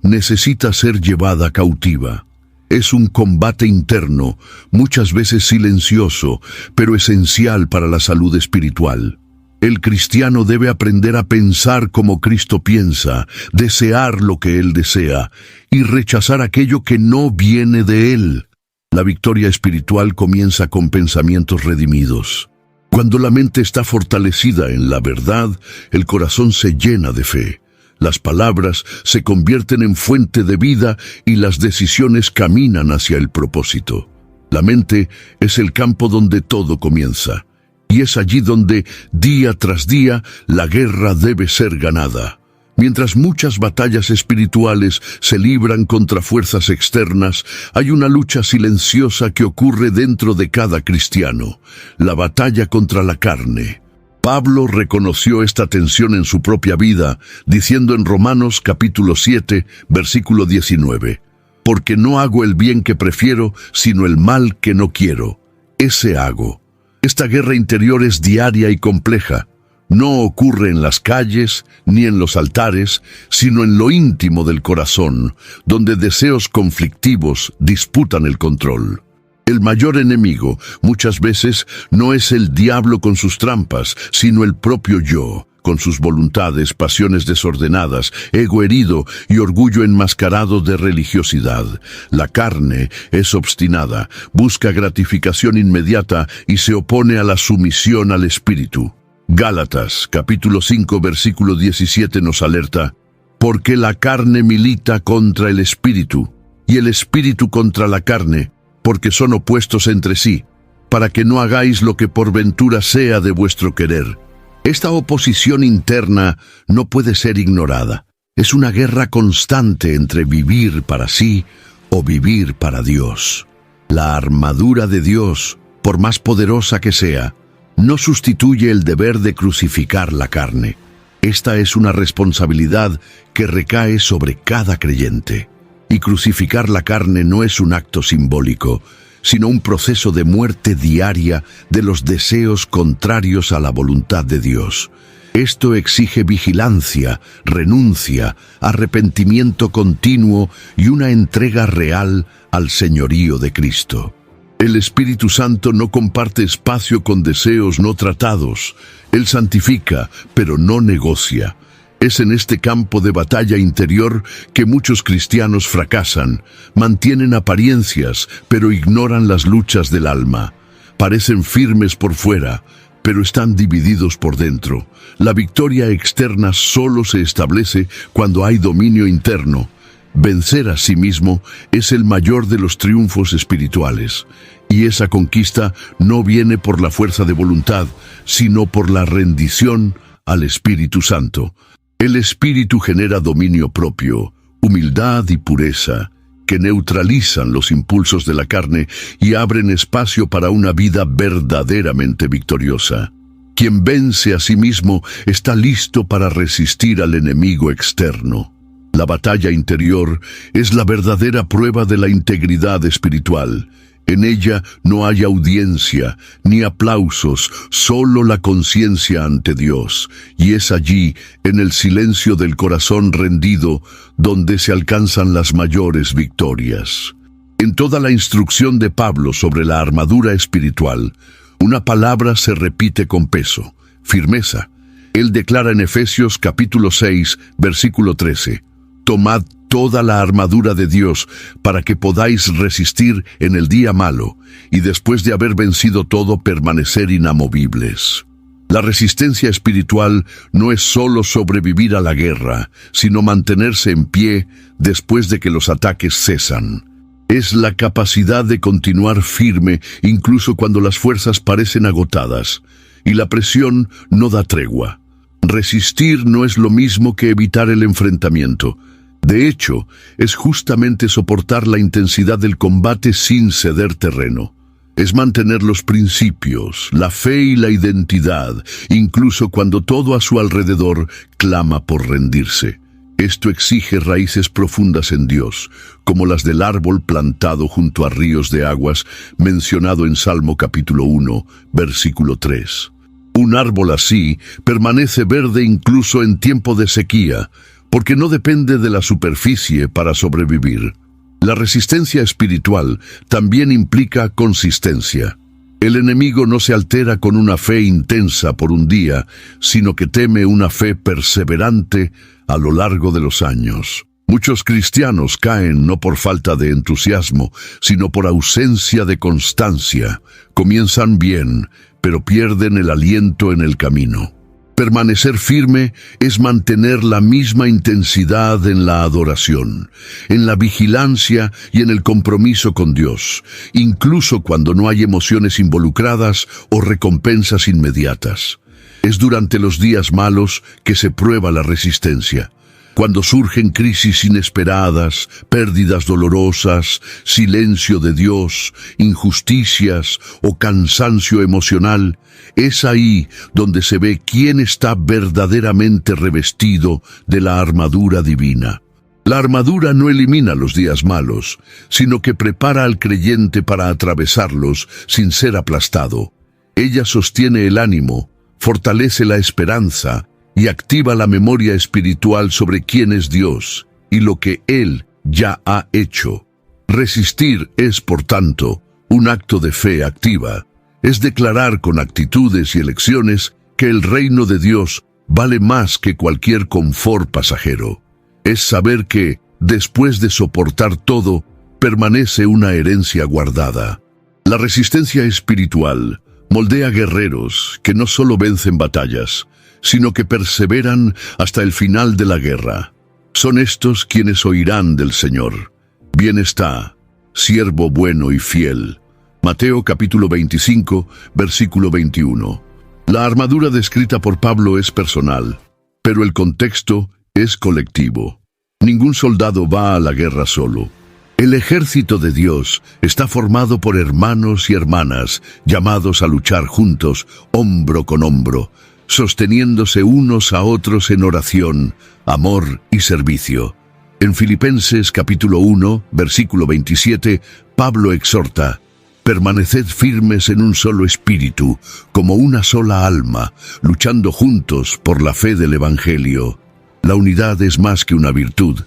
necesita ser llevada cautiva. Es un combate interno, muchas veces silencioso, pero esencial para la salud espiritual. El cristiano debe aprender a pensar como Cristo piensa, desear lo que Él desea y rechazar aquello que no viene de Él. La victoria espiritual comienza con pensamientos redimidos. Cuando la mente está fortalecida en la verdad, el corazón se llena de fe. Las palabras se convierten en fuente de vida y las decisiones caminan hacia el propósito. La mente es el campo donde todo comienza. Y es allí donde, día tras día, la guerra debe ser ganada. Mientras muchas batallas espirituales se libran contra fuerzas externas, hay una lucha silenciosa que ocurre dentro de cada cristiano, la batalla contra la carne. Pablo reconoció esta tensión en su propia vida, diciendo en Romanos capítulo 7, versículo 19, «Porque no hago el bien que prefiero, sino el mal que no quiero. Ese hago». Esta guerra interior es diaria y compleja. No ocurre en las calles ni en los altares, sino en lo íntimo del corazón, donde deseos conflictivos disputan el control. El mayor enemigo, muchas veces, no es el diablo con sus trampas, sino el propio yo, con sus voluntades, pasiones desordenadas, ego herido y orgullo enmascarado de religiosidad. La carne es obstinada, busca gratificación inmediata y se opone a la sumisión al Espíritu. Gálatas, capítulo 5, versículo 17 nos alerta, «Porque la carne milita contra el Espíritu, y el Espíritu contra la carne, porque son opuestos entre sí, para que no hagáis lo que por ventura sea de vuestro querer». Esta oposición interna no puede ser ignorada. Es una guerra constante entre vivir para sí o vivir para Dios. La armadura de Dios, por más poderosa que sea, no sustituye el deber de crucificar la carne. Esta es una responsabilidad que recae sobre cada creyente. Y crucificar la carne no es un acto simbólico, sino un proceso de muerte diaria de los deseos contrarios a la voluntad de Dios. Esto exige vigilancia, renuncia, arrepentimiento continuo y una entrega real al señorío de Cristo. El Espíritu Santo no comparte espacio con deseos no tratados. Él santifica, pero no negocia. Es en este campo de batalla interior que muchos cristianos fracasan, mantienen apariencias, pero ignoran las luchas del alma. Parecen firmes por fuera, pero están divididos por dentro. La victoria externa solo se establece cuando hay dominio interno. Vencer a sí mismo es el mayor de los triunfos espirituales, y esa conquista no viene por la fuerza de voluntad, sino por la rendición al Espíritu Santo. El Espíritu genera dominio propio, humildad y pureza, que neutralizan los impulsos de la carne y abren espacio para una vida verdaderamente victoriosa. Quien vence a sí mismo está listo para resistir al enemigo externo. La batalla interior es la verdadera prueba de la integridad espiritual. En ella no hay audiencia ni aplausos, solo la conciencia ante Dios, y es allí, en el silencio del corazón rendido, donde se alcanzan las mayores victorias. En toda la instrucción de Pablo sobre la armadura espiritual, una palabra se repite con peso: firmeza. Él declara en Efesios capítulo 6, versículo 13, «Tomad toda la armadura de Dios para que podáis resistir en el día malo, y después de haber vencido todo, permanecer inamovibles». La resistencia espiritual no es solo sobrevivir a la guerra, sino mantenerse en pie después de que los ataques cesan. Es la capacidad de continuar firme incluso cuando las fuerzas parecen agotadas y la presión no da tregua. Resistir no es lo mismo que evitar el enfrentamiento. De hecho, es justamente soportar la intensidad del combate sin ceder terreno. Es mantener los principios, la fe y la identidad, incluso cuando todo a su alrededor clama por rendirse. Esto exige raíces profundas en Dios, como las del árbol plantado junto a ríos de aguas, mencionado en Salmo capítulo 1, versículo 3. Un árbol así permanece verde incluso en tiempo de sequía, porque no depende de la superficie para sobrevivir. La resistencia espiritual también implica consistencia. El enemigo no se altera con una fe intensa por un día, sino que teme una fe perseverante a lo largo de los años. Muchos cristianos caen no por falta de entusiasmo, sino por ausencia de constancia. Comienzan bien, pero pierden el aliento en el camino. Permanecer firme es mantener la misma intensidad en la adoración, en la vigilancia y en el compromiso con Dios, incluso cuando no hay emociones involucradas o recompensas inmediatas. Es durante los días malos que se prueba la resistencia. Cuando surgen crisis inesperadas, pérdidas dolorosas, silencio de Dios, injusticias o cansancio emocional, es ahí donde se ve quién está verdaderamente revestido de la armadura divina. La armadura no elimina los días malos, sino que prepara al creyente para atravesarlos sin ser aplastado. Ella sostiene el ánimo, fortalece la esperanza y activa la memoria espiritual sobre quién es Dios y lo que Él ya ha hecho. Resistir es, por tanto, un acto de fe activa. Es declarar con actitudes y elecciones que el reino de Dios vale más que cualquier confort pasajero. Es saber que, después de soportar todo, permanece una herencia guardada. La resistencia espiritual moldea guerreros que no solo vencen batallas, sino que perseveran hasta el final de la guerra. Son estos quienes oirán del Señor: «Bien está, siervo bueno y fiel». Mateo capítulo 25, versículo 21. La armadura descrita por Pablo es personal, pero el contexto es colectivo. Ningún soldado va a la guerra solo. El ejército de Dios está formado por hermanos y hermanas, llamados a luchar juntos, hombro con hombro, sosteniéndose unos a otros en oración, amor y servicio. En Filipenses capítulo 1, versículo 27, Pablo exhorta: «Permaneced firmes en un solo espíritu, como una sola alma, luchando juntos por la fe del Evangelio». La unidad es más que una virtud.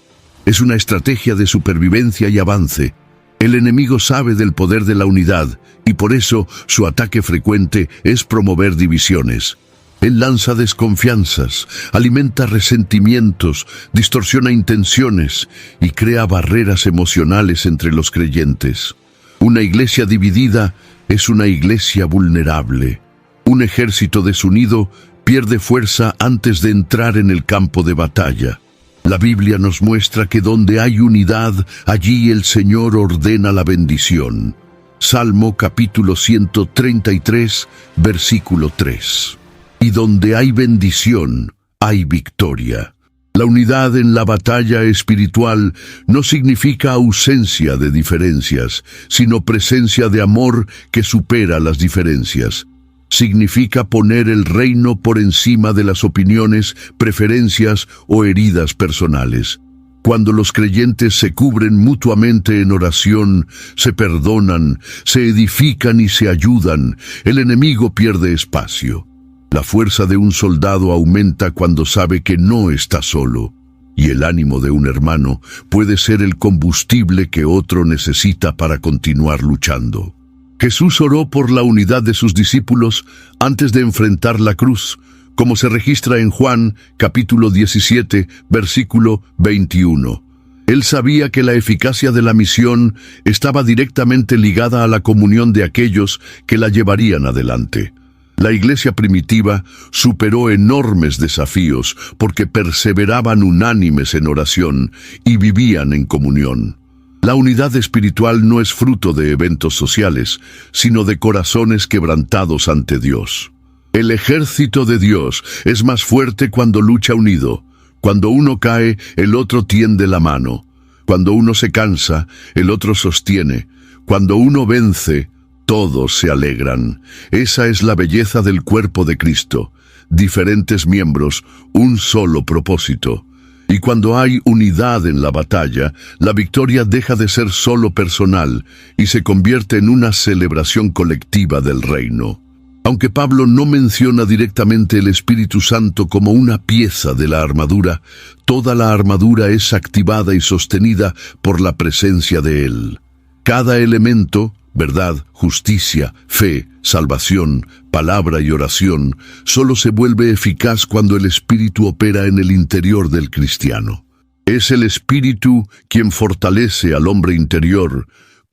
Es una estrategia de supervivencia y avance. El enemigo sabe del poder de la unidad y por eso su ataque frecuente es promover divisiones. Él lanza desconfianzas, alimenta resentimientos, distorsiona intenciones y crea barreras emocionales entre los creyentes. Una iglesia dividida es una iglesia vulnerable. Un ejército desunido pierde fuerza antes de entrar en el campo de batalla. La Biblia nos muestra que donde hay unidad, allí el Señor ordena la bendición. Salmo capítulo 133, versículo 3. Y donde hay bendición, hay victoria. La unidad en la batalla espiritual no significa ausencia de diferencias, sino presencia de amor que supera las diferencias. Significa poner el reino por encima de las opiniones, preferencias o heridas personales. Cuando los creyentes se cubren mutuamente en oración, se perdonan, se edifican y se ayudan, el enemigo pierde espacio. La fuerza de un soldado aumenta cuando sabe que no está solo, y el ánimo de un hermano puede ser el combustible que otro necesita para continuar luchando. Jesús oró por la unidad de sus discípulos antes de enfrentar la cruz, como se registra en Juan, capítulo 17, versículo 21. Él sabía que la eficacia de la misión estaba directamente ligada a la comunión de aquellos que la llevarían adelante. La iglesia primitiva superó enormes desafíos porque perseveraban unánimes en oración y vivían en comunión. La unidad espiritual no es fruto de eventos sociales, sino de corazones quebrantados ante Dios. El ejército de Dios es más fuerte cuando lucha unido. Cuando uno cae, el otro tiende la mano. Cuando uno se cansa, el otro sostiene. Cuando uno vence, todos se alegran. Esa es la belleza del cuerpo de Cristo. Diferentes miembros, un solo propósito. Y cuando hay unidad en la batalla, la victoria deja de ser solo personal y se convierte en una celebración colectiva del reino. Aunque Pablo no menciona directamente el Espíritu Santo como una pieza de la armadura, toda la armadura es activada y sostenida por la presencia de Él. Cada elemento, verdad, justicia, fe, salvación, palabra y oración, solo se vuelve eficaz cuando el Espíritu opera en el interior del cristiano. Es el Espíritu quien fortalece al hombre interior,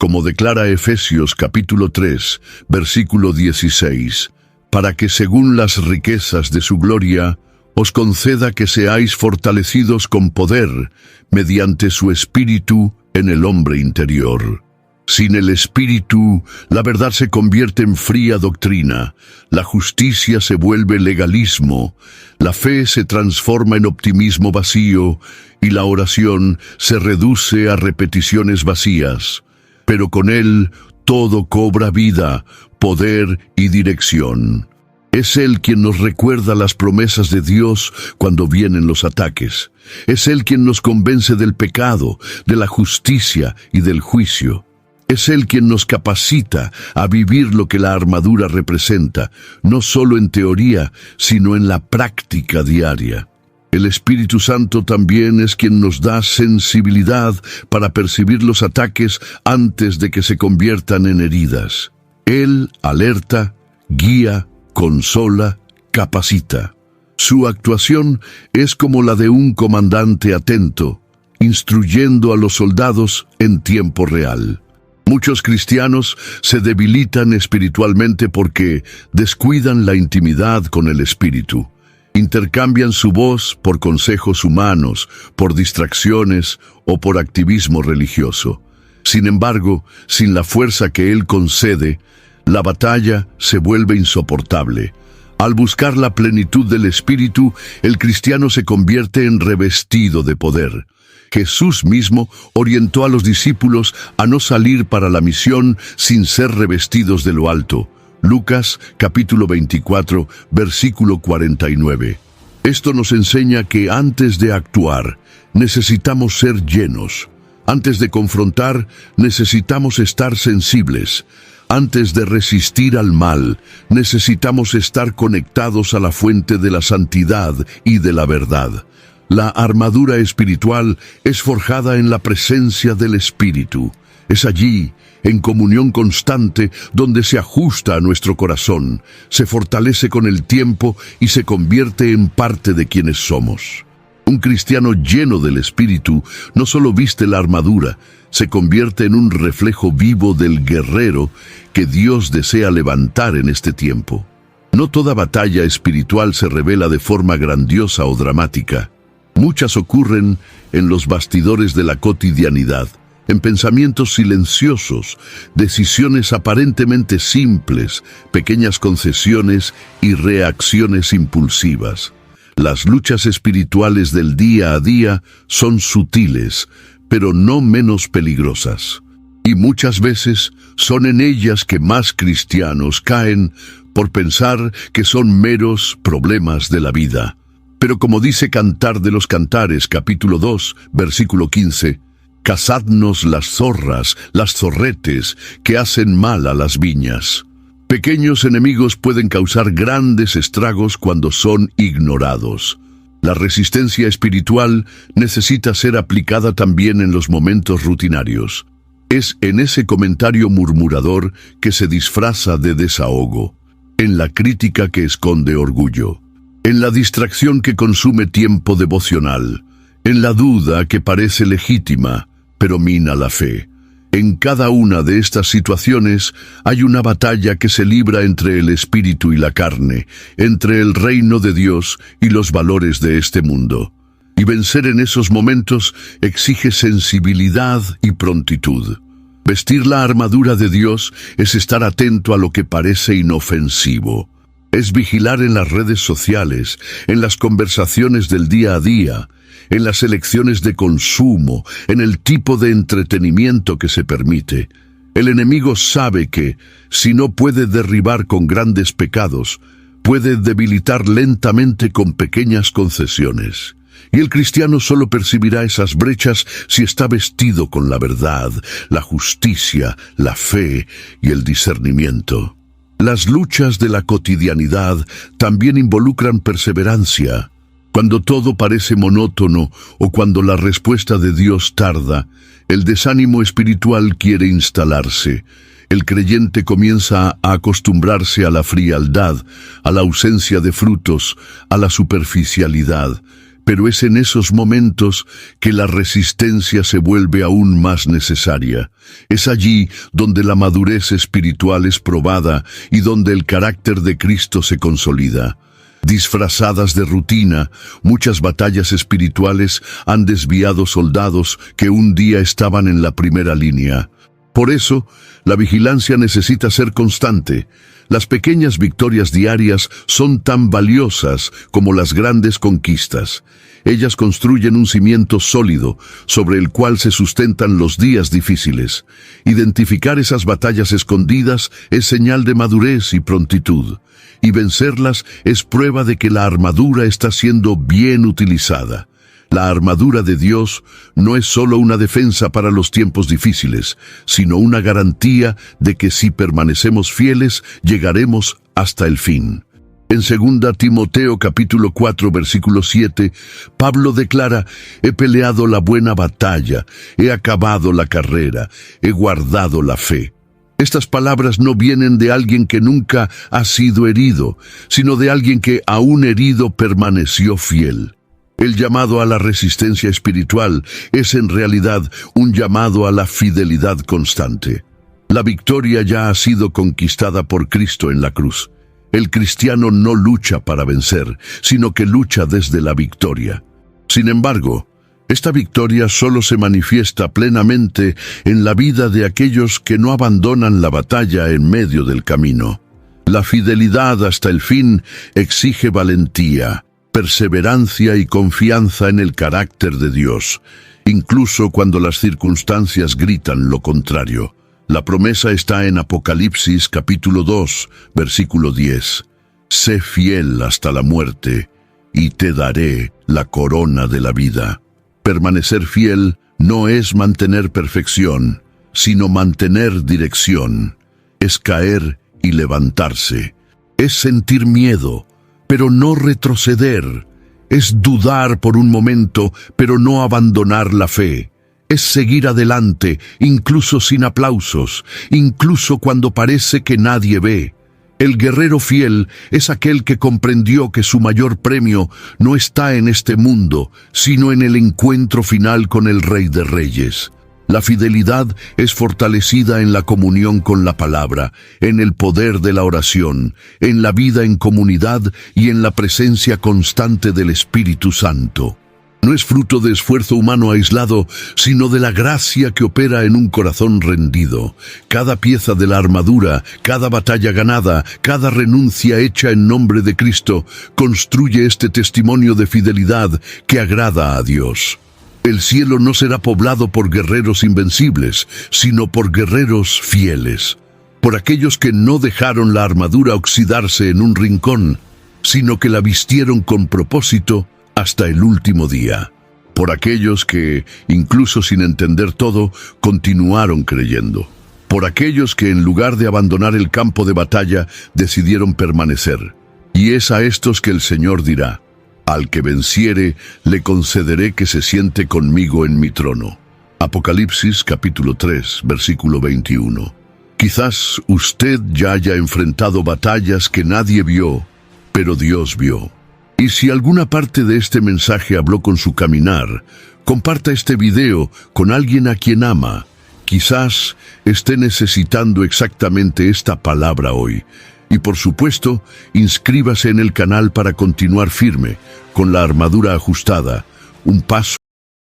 como declara Efesios capítulo 3, versículo 16, para que según las riquezas de su gloria, os conceda que seáis fortalecidos con poder, mediante su Espíritu en el hombre interior. Sin el Espíritu, la verdad se convierte en fría doctrina, la justicia se vuelve legalismo, la fe se transforma en optimismo vacío y la oración se reduce a repeticiones vacías. Pero con Él todo cobra vida, poder y dirección. Es Él quien nos recuerda las promesas de Dios cuando vienen los ataques. Es Él quien nos convence del pecado, de la justicia y del juicio. Es Él quien nos capacita a vivir lo que la armadura representa, no solo en teoría, sino en la práctica diaria. El Espíritu Santo también es quien nos da sensibilidad para percibir los ataques antes de que se conviertan en heridas. Él alerta, guía, consola, capacita. Su actuación es como la de un comandante atento, instruyendo a los soldados en tiempo real. Muchos cristianos se debilitan espiritualmente porque descuidan la intimidad con el Espíritu. Intercambian su voz por consejos humanos, por distracciones o por activismo religioso. Sin embargo, sin la fuerza que Él concede, la batalla se vuelve insoportable. Al buscar la plenitud del Espíritu, el cristiano se convierte en revestido de poder. Jesús mismo orientó a los discípulos a no salir para la misión sin ser revestidos de lo alto. Lucas capítulo 24, versículo 49. Esto nos enseña que antes de actuar, necesitamos ser llenos. Antes de confrontar, necesitamos estar sensibles. Antes de resistir al mal, necesitamos estar conectados a la fuente de la santidad y de la verdad. La armadura espiritual es forjada en la presencia del Espíritu. Es allí, en comunión constante, donde se ajusta a nuestro corazón, se fortalece con el tiempo y se convierte en parte de quienes somos. Un cristiano lleno del Espíritu no solo viste la armadura, se convierte en un reflejo vivo del guerrero que Dios desea levantar en este tiempo. No toda batalla espiritual se revela de forma grandiosa o dramática. Muchas ocurren en los bastidores de la cotidianidad, en pensamientos silenciosos, decisiones aparentemente simples, pequeñas concesiones y reacciones impulsivas. Las luchas espirituales del día a día son sutiles, pero no menos peligrosas. Y muchas veces son en ellas que más cristianos caen por pensar que son meros problemas de la vida. Pero como dice Cantar de los Cantares, capítulo 2, versículo 15, «Cazadnos las zorras, las zorretes, que hacen mal a las viñas». Pequeños enemigos pueden causar grandes estragos cuando son ignorados. La resistencia espiritual necesita ser aplicada también en los momentos rutinarios. Es en ese comentario murmurador que se disfraza de desahogo, en la crítica que esconde orgullo, en la distracción que consume tiempo devocional, en la duda que parece legítima, pero mina la fe. En cada una de estas situaciones hay una batalla que se libra entre el espíritu y la carne, entre el reino de Dios y los valores de este mundo. Y vencer en esos momentos exige sensibilidad y prontitud. Vestir la armadura de Dios es estar atento a lo que parece inofensivo. Es vigilar en las redes sociales, en las conversaciones del día a día, en las elecciones de consumo, en el tipo de entretenimiento que se permite. El enemigo sabe que, si no puede derribar con grandes pecados, puede debilitar lentamente con pequeñas concesiones. Y el cristiano solo percibirá esas brechas si está vestido con la verdad, la justicia, la fe y el discernimiento. Las luchas de la cotidianidad también involucran perseverancia. Cuando todo parece monótono o cuando la respuesta de Dios tarda, el desánimo espiritual quiere instalarse. El creyente comienza a acostumbrarse a la frialdad, a la ausencia de frutos, a la superficialidad. Pero es en esos momentos que la resistencia se vuelve aún más necesaria. Es allí donde la madurez espiritual es probada y donde el carácter de Cristo se consolida. Disfrazadas de rutina, muchas batallas espirituales han desviado soldados que un día estaban en la primera línea. Por eso, la vigilancia necesita ser constante. Las pequeñas victorias diarias son tan valiosas como las grandes conquistas. Ellas construyen un cimiento sólido sobre el cual se sustentan los días difíciles. Identificar esas batallas escondidas es señal de madurez y prontitud. Y vencerlas es prueba de que la armadura está siendo bien utilizada. La armadura de Dios no es solo una defensa para los tiempos difíciles, sino una garantía de que si permanecemos fieles, llegaremos hasta el fin. En 2 Timoteo capítulo 4 versículo 7, Pablo declara: «He peleado la buena batalla, he acabado la carrera, he guardado la fe». Estas palabras no vienen de alguien que nunca ha sido herido, sino de alguien que, aún herido, permaneció fiel. El llamado a la resistencia espiritual es en realidad un llamado a la fidelidad constante. La victoria ya ha sido conquistada por Cristo en la cruz. El cristiano no lucha para vencer, sino que lucha desde la victoria. Sin embargo, esta victoria solo se manifiesta plenamente en la vida de aquellos que no abandonan la batalla en medio del camino. La fidelidad hasta el fin exige valentía, perseverancia y confianza en el carácter de Dios, incluso cuando las circunstancias gritan lo contrario. La promesa está en Apocalipsis capítulo 2, versículo 10. «Sé fiel hasta la muerte, y te daré la corona de la vida». Permanecer fiel no es mantener perfección, sino mantener dirección. Es caer y levantarse. Es sentir miedo, pero no retroceder. Es dudar por un momento, pero no abandonar la fe. Es seguir adelante, incluso sin aplausos, incluso cuando parece que nadie ve. El guerrero fiel es aquel que comprendió que su mayor premio no está en este mundo, sino en el encuentro final con el Rey de Reyes. La fidelidad es fortalecida en la comunión con la palabra, en el poder de la oración, en la vida en comunidad y en la presencia constante del Espíritu Santo. No es fruto de esfuerzo humano aislado, sino de la gracia que opera en un corazón rendido. Cada pieza de la armadura, cada batalla ganada, cada renuncia hecha en nombre de Cristo, construye este testimonio de fidelidad que agrada a Dios. El cielo no será poblado por guerreros invencibles, sino por guerreros fieles, por aquellos que no dejaron la armadura oxidarse en un rincón. sino que la vistieron con propósito hasta el último día. Por aquellos que, incluso sin entender todo, continuaron creyendo. Por aquellos que, en lugar de abandonar el campo de batalla, decidieron permanecer. Y es a estos que el Señor dirá: al que venciere, le concederé que se siente conmigo en mi trono. Apocalipsis capítulo 3, versículo 21. Quizás usted ya haya enfrentado batallas que nadie vio, pero Dios vio. Y si alguna parte de este mensaje habló con su caminar, comparta este video con alguien a quien ama. Quizás esté necesitando exactamente esta palabra hoy. Y por supuesto, inscríbase en el canal para continuar firme, con la armadura ajustada, un paso.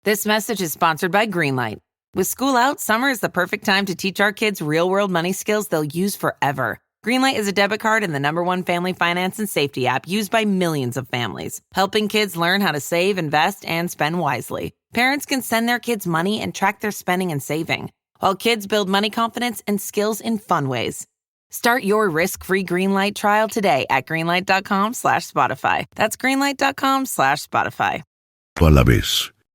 This message is sponsored by Greenlight. With school out, summer is the perfect time to teach our kids real-world money skills they'll use forever. Greenlight is a debit card and the #1 family finance and safety app used by millions of families, helping kids learn how to save, invest, and spend wisely. Parents can send their kids money and track their spending and saving, while kids build money confidence and skills in fun ways. Start your risk-free Greenlight trial today at greenlight.com/Spotify. That's greenlight.com/Spotify. A la vez.